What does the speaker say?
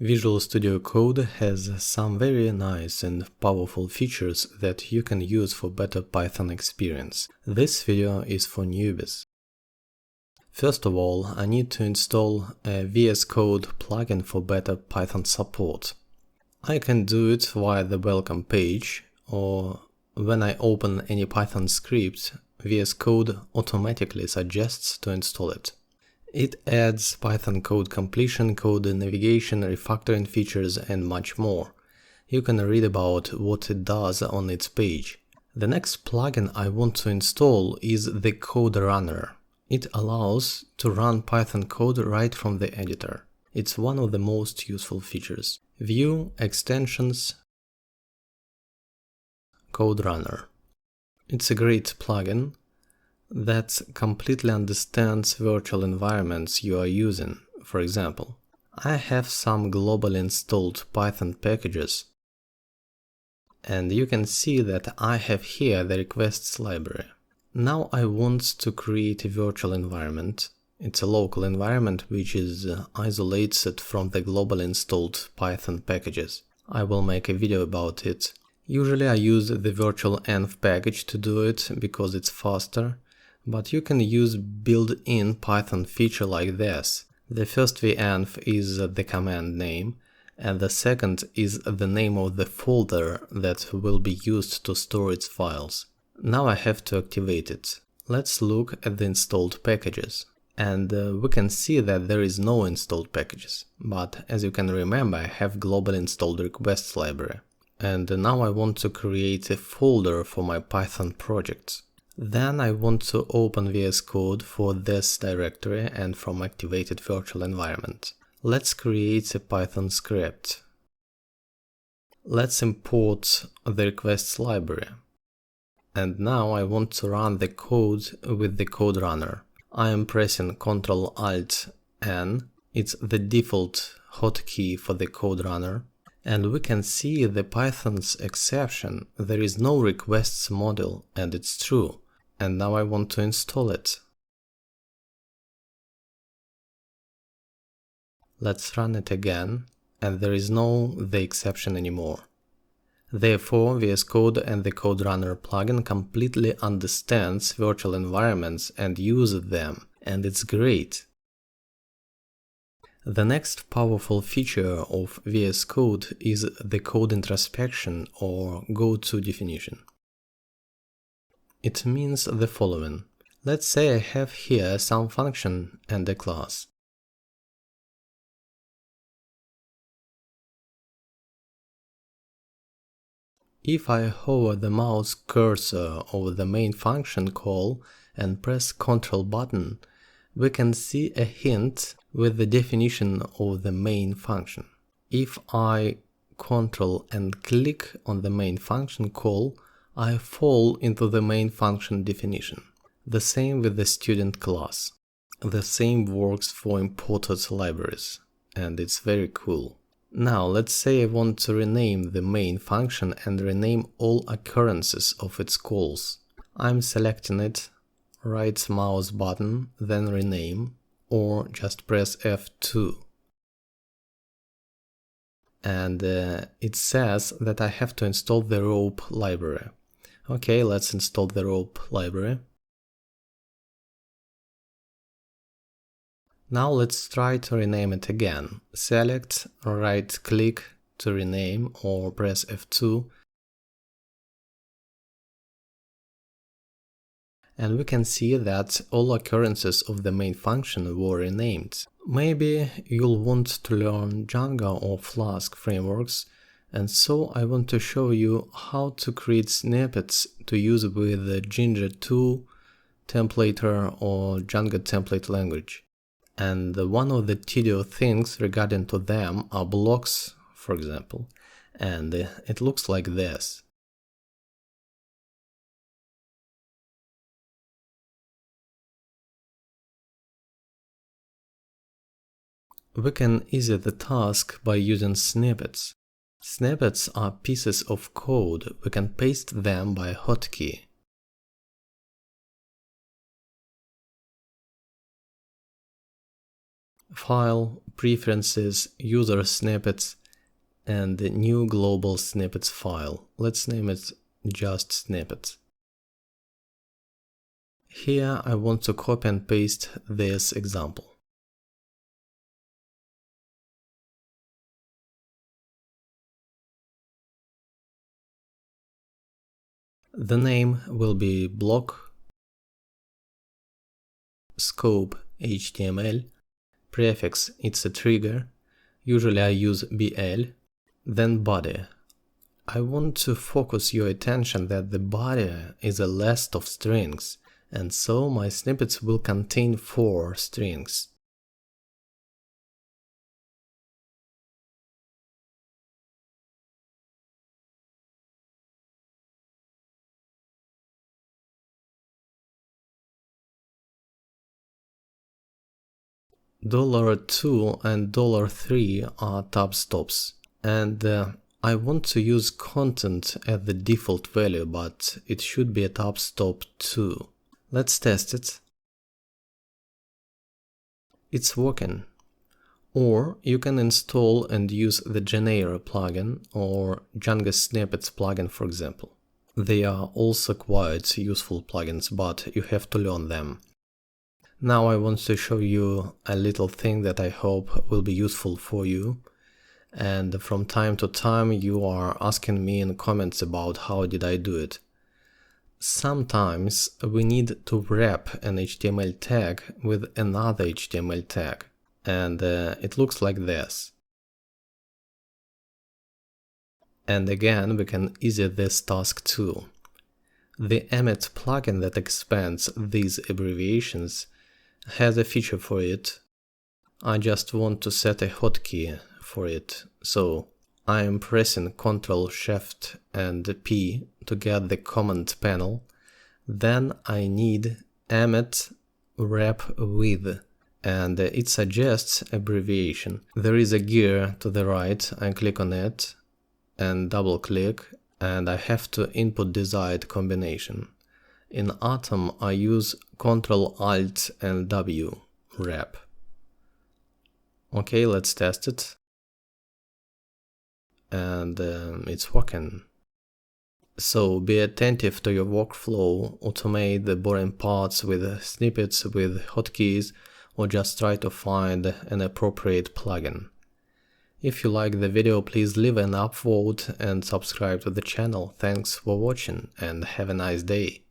Visual Studio Code has some very nice and powerful features that you can use for better Python experience. This video is for newbies. First of all, I need to install a VS Code plugin for better Python support. I can do it via the welcome page, or when I open any Python script, VS Code automatically suggests to install it. It adds Python code completion, code navigation, refactoring features and much more. You can read about what it does on its page. The next plugin I want to install is the Code Runner. It allows to run Python code right from the editor. It's one of the most useful features. View, Extensions, Code Runner. It's a great plugin that completely understands virtual environments you are using. For example, I have some globally installed Python packages, and you can see that I have here the requests library. Now I want to create a virtual environment. It's a local environment which is isolated from the globally installed Python packages. I will make a video about it. Usually I use the virtual env package to do it because it's faster. But you can use built-in Python feature like this. The first venv is the command name, and the second is the name of the folder that will be used to store its files. Now I have to activate it. Let's look at the installed packages. And we can see that there is no installed packages. But as you can remember, I have globally installed requests library. And now I want to create a folder for my Python projects. Then I want to open VS Code for this directory and from activated virtual environment. Let's create a Python script. Let's import the requests library. And now I want to run the code with the Code Runner. I am pressing Ctrl-Alt-N. It's the default hotkey for the Code Runner. And we can see the Python's exception. There is no requests module, and it's true. And now I want to install it. Let's run it again, and there is no the exception anymore. Therefore, VS Code and the Code Runner plugin completely understands virtual environments and uses them, and it's great. The next powerful feature of VS Code is the code introspection or go-to definition. It means the following. Let's say I have here some function and a class. If I hover the mouse cursor over the main function call and press Ctrl button, we can see a hint with the definition of the main function. If I Ctrl and click on the main function call, I fall into the main function definition. The same with the student class. The same works for imported libraries, and it's very cool. Now let's say I want to rename the main function and rename all occurrences of its calls. I'm selecting it, right mouse button, then rename, or just press F2. And it says that I have to install the rope library. Okay, let's install the rope library. Now let's try to rename it again. Select, right-click to rename or press F2. And we can see that all occurrences of the main function were renamed. Maybe you'll want to learn Django or Flask frameworks, and so I want to show you how to create snippets to use with the Ginger 2, Templater or Django template language. And one of the tedious things regarding to them are blocks, for example, and it looks like this. We can ease the task by using snippets. Snippets are pieces of code. We can paste them by hotkey. File, preferences, user snippets, and the new global snippets file. Let's name it just snippets. Here I want to copy and paste this example. The name will be block, scope HTML, prefix it's a trigger, usually I use BL, then body. I want to focus your attention that the body is a list of strings, and so my snippets will contain 4 strings. $2 and $3 are tab stops, and I want to use content as the default value, but it should be a tab stop too. Let's test it. It's working. Or you can install and use the Genera plugin or Django snippets plugin, for example. They are also quite useful plugins, but you have to learn them. Now I want to show you a little thing that I hope will be useful for you. And from time to time you are asking me in comments about how did I do it. Sometimes we need to wrap an HTML tag with another HTML tag. And it looks like this. And again, we can easy this task too. The Emmet plugin that expands these abbreviations has a feature for it. I just want to set a hotkey for it, so I am pressing Ctrl Shift and P to get the command panel. Then I need Emmet wrap with, and it suggests abbreviation. There is a gear to the right. I click on it and double click, and I have to input desired combination. In Atom I use Ctrl Alt and W wrap. Okay, let's test it. And it's working. So be attentive to your workflow, automate the boring parts with snippets with hotkeys, or just try to find an appropriate plugin. If you like the video, please leave an upvote and subscribe to the channel. Thanks for watching and have a nice day.